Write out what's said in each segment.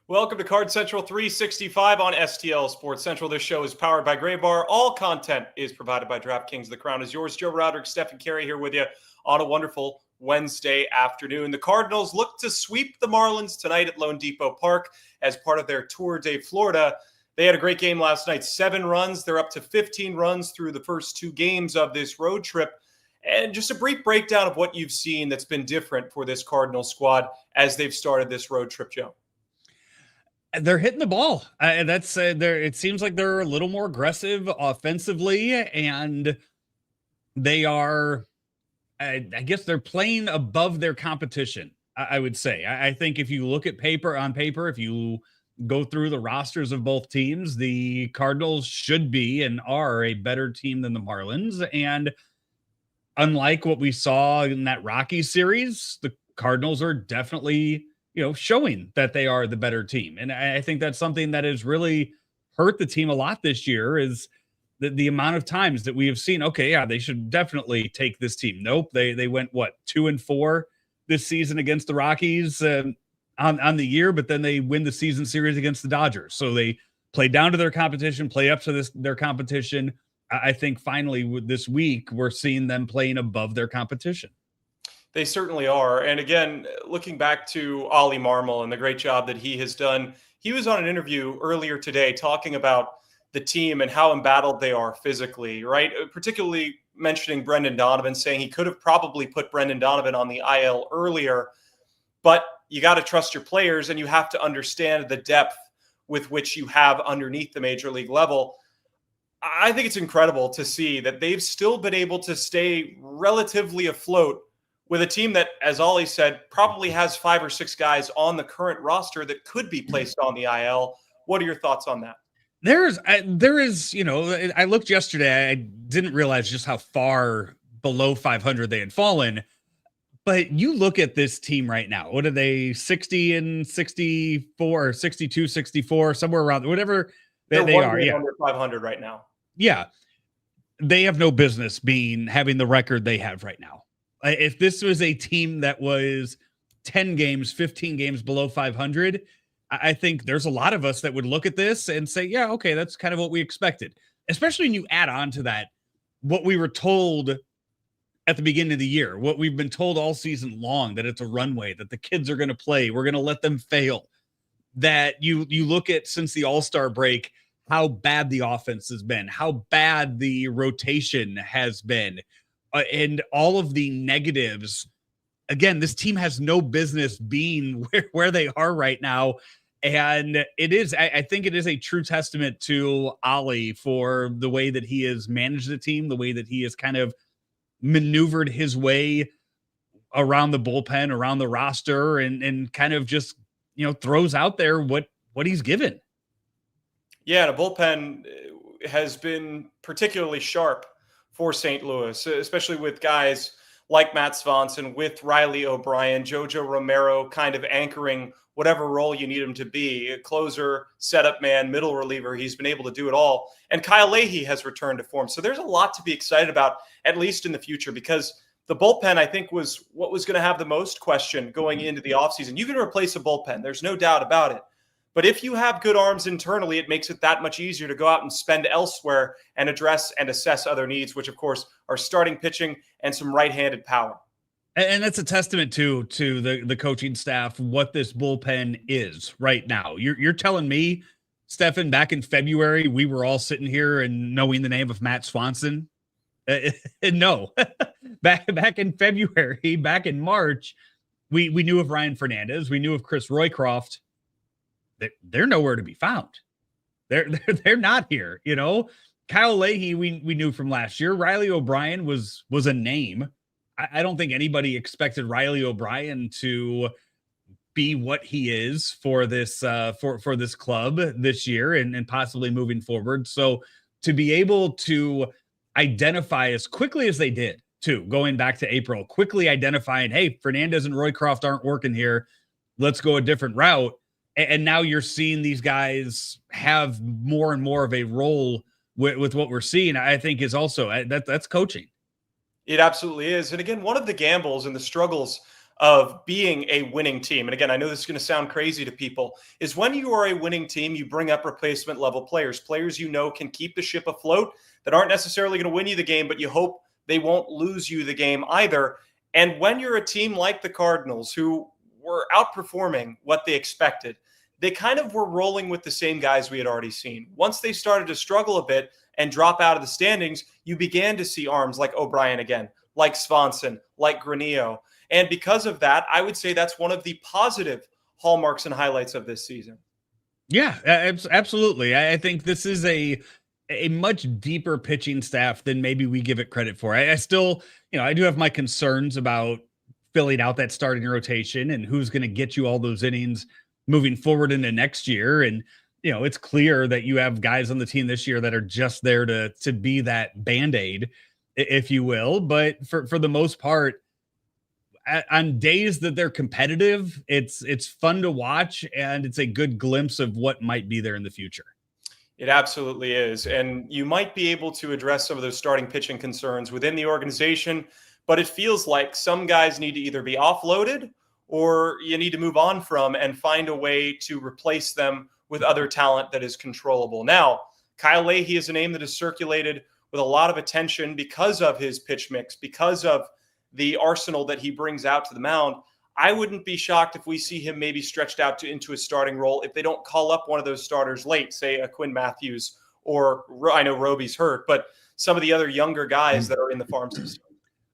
Welcome to Card Central 365 on STL Sports Central. This show is powered by Gray Bar. All content is provided by DraftKings. The crown is yours. Joe Roderick, Stefan Caray here with you on a wonderful Wednesday afternoon. The Cardinals look to sweep the Marlins tonight at Lone Depot Park as part of their Tour de Florida. They had a great game last night, 7 runs. They're up to 15 runs through the first 2 games of this road trip. And just a brief breakdown of what you've seen that's been different for this Cardinals squad as they've started this road trip, Joe. They're hitting the ball. It seems like they're a little more aggressive offensively, and they are, I guess they're playing above their competition, I would say. I think if you look at on paper, if you go through the rosters of both teams, the Cardinals should be and are a better team than the Marlins. And unlike what we saw in that Rockies series, the Cardinals are definitely showing that they are the better team. And I think that's something that has really hurt the team a lot this year is the amount of times that we have seen, okay, yeah, they should definitely take this team. Nope. They went 2-4 this season against the Rockies on the year, but then they win the season series against the Dodgers. So they play down to their competition, play up to their competition. I think finally with this week, we're seeing them playing above their competition. They certainly are. And again, looking back to Ollie Marmol and the great job that he has done, he was on an interview earlier today talking about the team and how embattled they are physically, right? Particularly mentioning Brendan Donovan, saying he could have probably put Brendan Donovan on the IL earlier, but you got to trust your players and you have to understand the depth with which you have underneath the major league level. I think it's incredible to see that they've still been able to stay relatively afloat with a team that, as Ollie said, probably has 5 or 6 guys on the current roster that could be placed on the IL. What are your thoughts on that? There is, I looked yesterday. I didn't realize just how far below 500 they had fallen. But you look at this team right now. What are they, 60 and 64, or 62, 64, somewhere around, whatever they are. Yeah, under 500 right now. Yeah. They have no business having the record they have right now. If this was a team that was 10 games, 15 games below 500, I think there's a lot of us that would look at this and say, yeah, okay, that's kind of what we expected. Especially when you add on to that what we were told at the beginning of the year, what we've been told all season long, that it's a runway, that the kids are going to play, we're going to let them fail. That you look at since the All-Star break, how bad the offense has been, how bad the rotation has been. And all of the negatives. Again, this team has no business being where they are right now. And it is, I think it is a true testament to Ollie for the way that he has managed the team, the way that he has kind of maneuvered his way around the bullpen, around the roster, and kind of just, throws out there what he's given. Yeah, the bullpen has been particularly sharp for St. Louis, especially with guys like Matt Swanson, with Riley O'Brien, Jojo Romero kind of anchoring whatever role you need him to be. A closer, setup man, middle reliever. He's been able to do it all. And Kyle Leahy has returned to form. So there's a lot to be excited about, at least in the future, because the bullpen, I think, was what was going to have the most question going into the offseason. You can replace a bullpen. There's no doubt about it. But if you have good arms internally, it makes it that much easier to go out and spend elsewhere and address and assess other needs, which, of course, are starting pitching and some right-handed power. And that's a testament to the coaching staff, what this bullpen is right now. You're telling me, Stefan, back in February, we were all sitting here and knowing the name of Matt Swanson? No. back in February, back in March, we knew of Ryan Fernandez. We knew of Chris Roycroft. They're nowhere to be found. They're not here. Kyle Leahy, we knew from last year. Riley O'Brien was a name. I don't think anybody expected Riley O'Brien to be what he is for this for this club this year and possibly moving forward. So to be able to identify as quickly as they did, too, going back to April, quickly identifying, hey, Fernandez and Roycroft aren't working here. Let's go a different route. And now you're seeing these guys have more and more of a role with what we're seeing, I think is also that's coaching. It absolutely is. And again, one of the gambles and the struggles of being a winning team, and again, I know this is going to sound crazy to people, is when you are a winning team, you bring up replacement level players you know can keep the ship afloat, that aren't necessarily going to win you the game, but you hope they won't lose you the game either. And when you're a team like the Cardinals, who were outperforming what they expected, they kind of were rolling with the same guys we had already seen. Once they started to struggle a bit and drop out of the standings, you began to see arms like O'Brien again, like Swanson, like Granillo. And because of that, I would say that's one of the positive hallmarks and highlights of this season. Yeah, absolutely. I think this is a much deeper pitching staff than maybe we give it credit for. I still, I do have my concerns about filling out that starting rotation and who's going to get you all those innings moving forward into next year. And, it's clear that you have guys on the team this year that are just there to be that Band-Aid, if you will. But for the most part, on days that they're competitive, it's fun to watch, and it's a good glimpse of what might be there in the future. It absolutely is. And you might be able to address some of those starting pitching concerns within the organization, but it feels like some guys need to either be offloaded or you need to move on from and find a way to replace them with other talent that is controllable. Now, Kyle Leahy is a name that is circulated with a lot of attention because of his pitch mix, because of the arsenal that he brings out to the mound. I wouldn't be shocked if we see him maybe stretched out into a starting role if they don't call up one of those starters late, say a Quinn Matthews, or I know Roby's hurt, but some of the other younger guys that are in the farm system.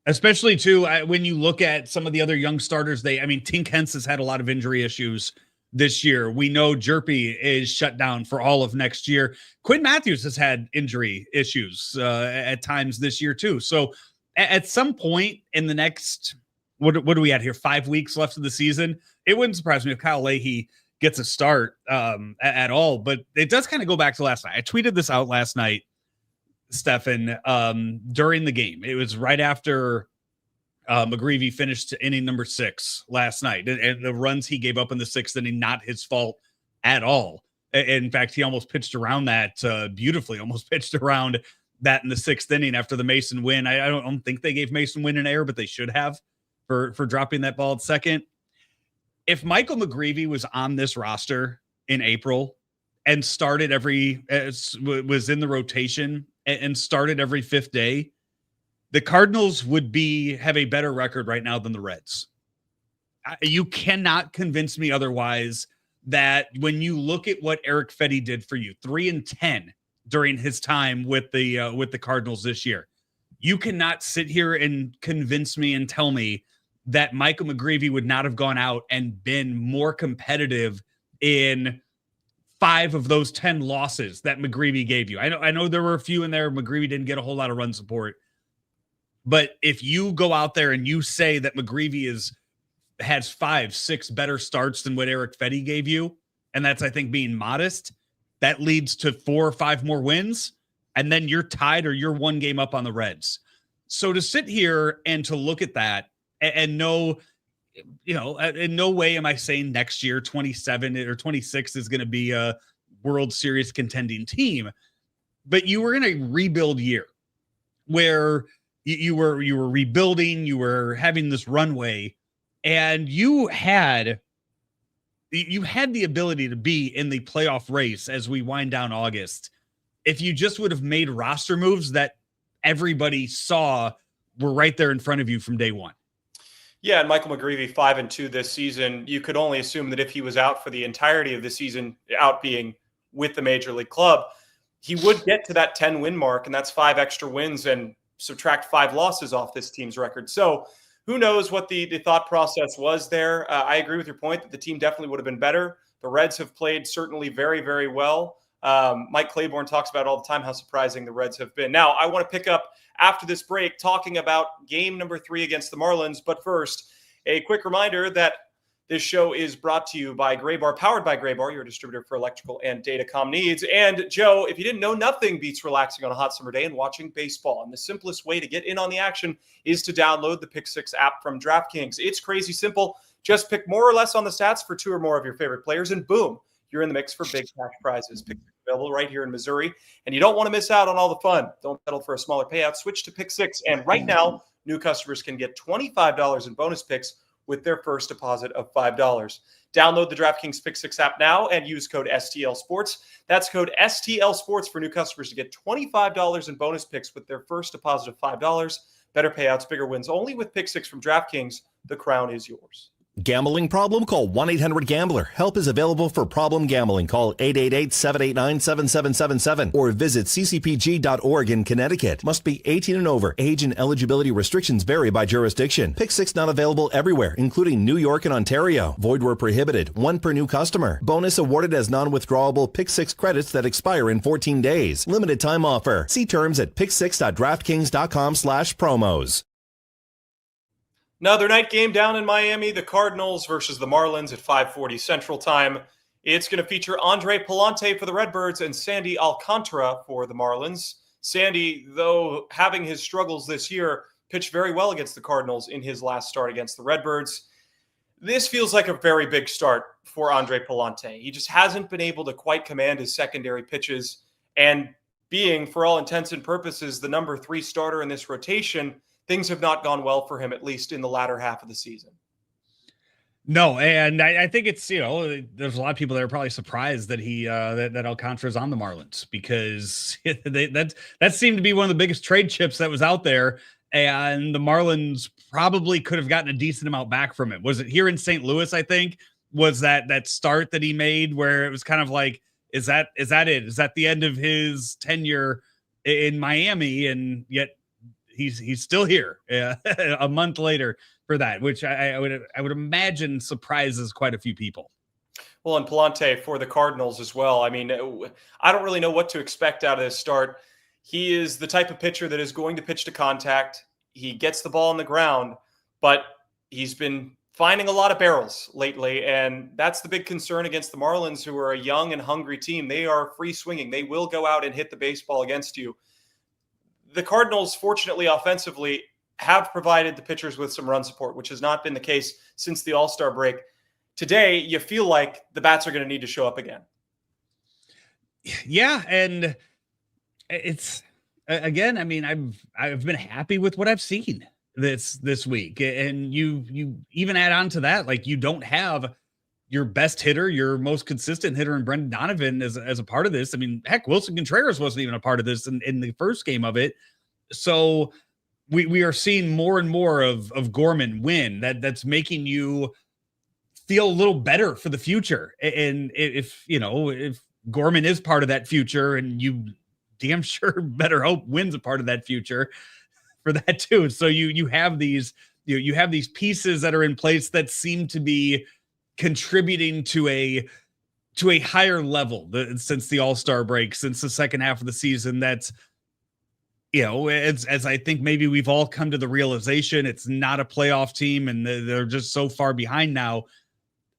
Especially too, when you look at some of the other young starters, Tink Hence has had a lot of injury issues this year. We know Jerpy is shut down for all of next year. Quinn Matthews has had injury issues at times this year too. So at some point in the next, what are we at here? 5 weeks left of the season. It wouldn't surprise me if Kyle Leahy gets a start at all, but it does kind of go back to last night. I tweeted this out last night, Stefan, during the game. It was right after McGreevy finished inning number 6 last night. And the runs he gave up in the 6th inning, not his fault at all. In fact, he almost pitched around that beautifully, almost pitched around that in the 6th inning after the Mason win. I don't think they gave Mason Wynn an error, but they should have for dropping that ball at second. If Michael McGreevy was on this roster in April and started was in the rotation and started every 5th day, the Cardinals would have a better record right now than the Reds. You cannot convince me otherwise that when you look at what Eric Fedde did for you, 3-10 during his time with the Cardinals this year, you cannot sit here and convince me and tell me that Michael McGreevy would not have gone out and been more competitive in 5 of those 10 losses that McGreevy gave you. I know there were a few in there. McGreevy didn't get a whole lot of run support. But if you go out there and you say that McGreevy has 5-6 better starts than what Eric Fedde gave you, and that's, I think, being modest, that leads to 4 or 5 more wins, and then you're tied or you're 1 game up on the Reds. So to sit here and to look at that and know, in no way am I saying next year 27 or 26 is going to be a World Series contending team, but you were in a rebuild year where you were rebuilding, you were having this runway, and you had the ability to be in the playoff race as we wind down August. If you just would have made roster moves that everybody saw were right there in front of you from day one. Yeah, and Michael McGreevy 5-2 this season, you could only assume that if he was out for the entirety of the season, out being with the major league club, he would get to that 10-win mark, and that's 5 extra wins and subtract 5 losses off this team's record. So who knows what the thought process was there. I agree with your point that the team definitely would have been better. The Reds have played certainly very, very well. Mike Claiborne talks about all the time how surprising the Reds have been. Now, I want to pick up after this break talking about game number 3 against the Marlins. But first, a quick reminder that this show is brought to you by Graybar, powered by Graybar, your distributor for electrical and datacom needs. And Joe, if you didn't know, nothing beats relaxing on a hot summer day and watching baseball. And the simplest way to get in on the action is to download the Pick 6 app from DraftKings. It's crazy simple. Just pick more or less on the stats for 2 or more of your favorite players, and boom, you're in the mix for big cash prizes. Pick 6 available right here in Missouri, and you don't want to miss out on all the fun. Don't settle for a smaller payout. Switch to Pick 6, and right now, new customers can get $25 in bonus picks with their first deposit of $5. Download the DraftKings Pick 6 app now and use code STL Sports. That's code STL Sports for new customers to get $25 in bonus picks with their first deposit of $5. Better payouts, bigger wins. Only with Pick 6 from DraftKings. The crown is yours. Gambling problem? Call 1-800-GAMBLER. Help is available for problem gambling. Call 888-789-7777 or visit ccpg.org in Connecticut. Must be 18 and over. Age and eligibility restrictions vary by jurisdiction. Pick 6 not available everywhere, including New York and Ontario. Void where prohibited. One per new customer. Bonus awarded as non-withdrawable Pick 6 credits that expire in 14 days. Limited time offer. See terms at pick6.draftkings.com/promos. Another night game down in Miami, the Cardinals versus the Marlins at 5:40 Central Time. It's going to feature Andre Pallante for the Redbirds and Sandy Alcantara for the Marlins. Sandy, though having his struggles this year, pitched very well against the Cardinals in his last start against the Redbirds. This feels like a very big start for Andre Pallante. He just hasn't been able to quite command his secondary pitches, and being, for all intents and purposes, the number 3 starter in this rotation, things have not gone well for him, at least in the latter half of the season. No, and I think it's, there's a lot of people that are probably surprised that that Alcantara's on the Marlins, because that seemed to be one of the biggest trade chips that was out there, and the Marlins probably could have gotten a decent amount back from it. Was it here in St. Louis, I think, was that start that he made where it was kind of like, is that it? Is that the end of his tenure in Miami? And yet he's still here a month later for that, which I would imagine surprises quite a few people. Well, and Pallante for the Cardinals as well. I mean, I don't really know what to expect out of this start. He is the type of pitcher that is going to pitch to contact. He gets the ball on the ground, but he's been finding a lot of barrels lately, and that's the big concern against the Marlins, who are a young and hungry team. They are free swinging. They will go out and hit the baseball against you. The Cardinals, fortunately, offensively, have provided the pitchers with some run support, which has not been the case since the All-Star break. Today, you feel like the bats are going to need to show up again. Yeah, and it's, again, I mean, I've been happy with what I've seen this week, and you even add on to that, like, you don't have your best hitter, your most consistent hitter in Brendan Donovan as a part of this. I mean, heck, Wilson Contreras wasn't even a part of this in the first game of it. So we are seeing more and more of Gorman win. That's making you feel a little better for the future. And if Gorman is part of that future, and you damn sure better hope Wynn's a part of that future for that too. So you have these pieces that are in place that seem to be contributing to a higher level since the All-Star break, since the second half of the season. That's, as I think maybe we've all come to the realization, it's not a playoff team, and they're just so far behind now.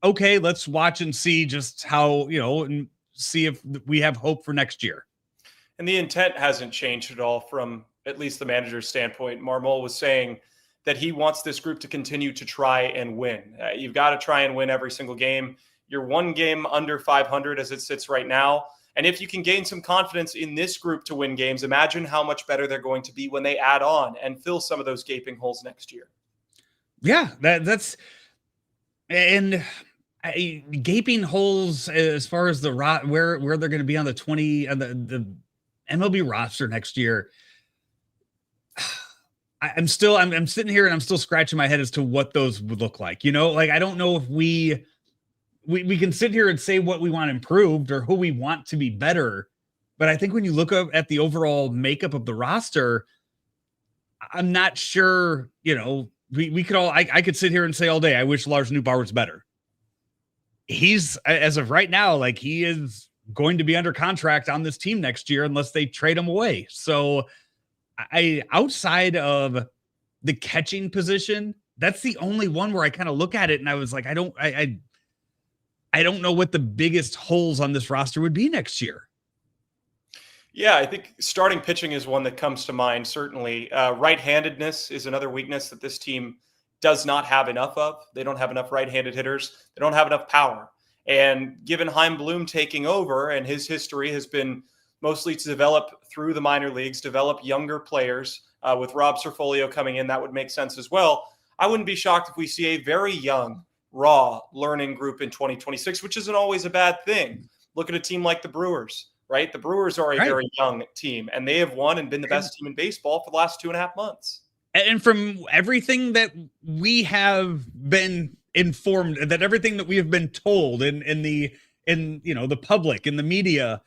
Okay, let's watch and see just how, and see if we have hope for next year. And the intent hasn't changed at all from at least the manager's standpoint. Marmol was saying that he wants this group to continue to try and win. You've got to try and win every single game. You're one game under 500 as it sits right now. And if you can gain some confidence in this group to win games, imagine how much better they're going to be when they add on and fill some of those gaping holes next year. Yeah, that's and gaping holes as far as the where they're going to be on the 20 and the MLB roster next year. I'm sitting here and I'm still scratching my head as to what those would look like. Like, I don't know if we can sit here and say what we want improved or who we want to be better. But I think when you look at the overall makeup of the roster, I'm not sure, we could all, I could sit here and say all day, I wish Lars Neubauer's better. He's, as of right now, like, he is going to be under contract on this team next year unless they trade him away. So outside of the catching position, that's the only one where I kind of look at it and I was like, I don't know what the biggest holes on this roster would be next year. Yeah, I think starting pitching is one that comes to mind, certainly. Right-handedness is another weakness that this team does not have enough of. They don't have enough right-handed hitters. They don't have enough power. And given Chaim Bloom taking over, and his history has been mostly to develop through the minor leagues, develop younger players, with Rob Cerfolio coming in, that would make sense as well. I wouldn't be shocked if we see a very young, raw learning group in 2026, which isn't always a bad thing. Look at a team like the Brewers, right? The Brewers are a very young team, and they have won and been the best team in baseball for the last 2.5 months. And from everything that we have been informed, that everything that we have been told in the public, in the media,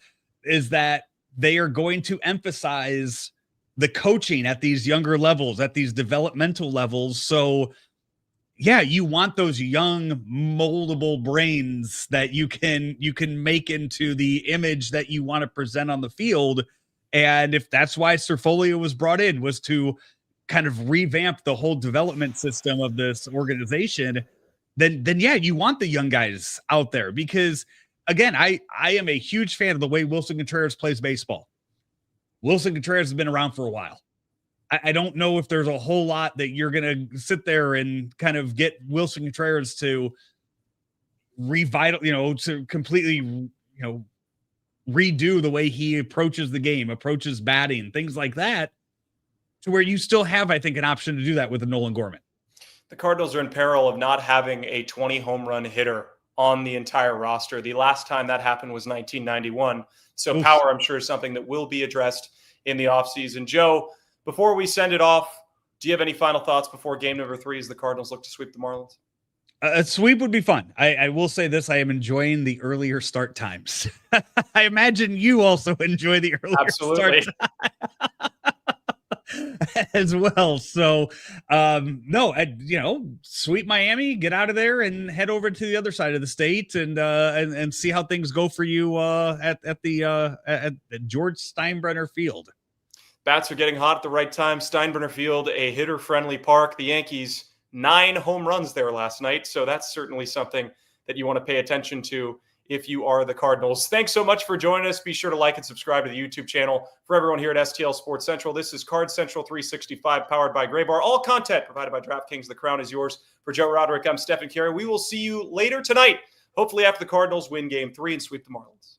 is that they are going to emphasize the coaching at these younger levels, at these developmental levels. So yeah, you want those young moldable brains that you can make into the image that you want to present on the field. And if that's why Cerfolio was brought in, was to kind of revamp the whole development system of this organization, then yeah, you want the young guys out there, because again, I am a huge fan of the way Wilson Contreras plays baseball. Wilson Contreras has been around for a while. I don't know if there's a whole lot that you're going to sit there and kind of get Wilson Contreras to to completely, redo the way he approaches the game, approaches batting, things like that, to where you still have, I think, an option to do that with a Nolan Gorman. The Cardinals are in peril of not having a 20 home run hitter on the entire roster. The last time that happened was 1991. So power, I'm sure, is something that will be addressed in the offseason. Joe, before we send it off, do you have any final thoughts before game number 3 as the Cardinals look to sweep the Marlins? A sweep would be fun. I will say this. I am enjoying the earlier start times. I imagine you also enjoy the earlier start time as well. So, sweep Miami, get out of there and head over to the other side of the state and see how things go for you at the George Steinbrenner Field. Bats are getting hot at the right time. Steinbrenner Field, a hitter-friendly park. The Yankees, 9 home runs there last night. So that's certainly something that you want to pay attention to if you are the Cardinals. Thanks so much for joining us. Be sure to like and subscribe to the YouTube channel. For everyone here at STL Sports Central, this is Card Central 365, powered by Gray Bar. All content provided by DraftKings. The crown is yours. For Joe Roderick, I'm Stefan Caray. We will see you later tonight, hopefully after the Cardinals win Game 3 and sweep the Marlins.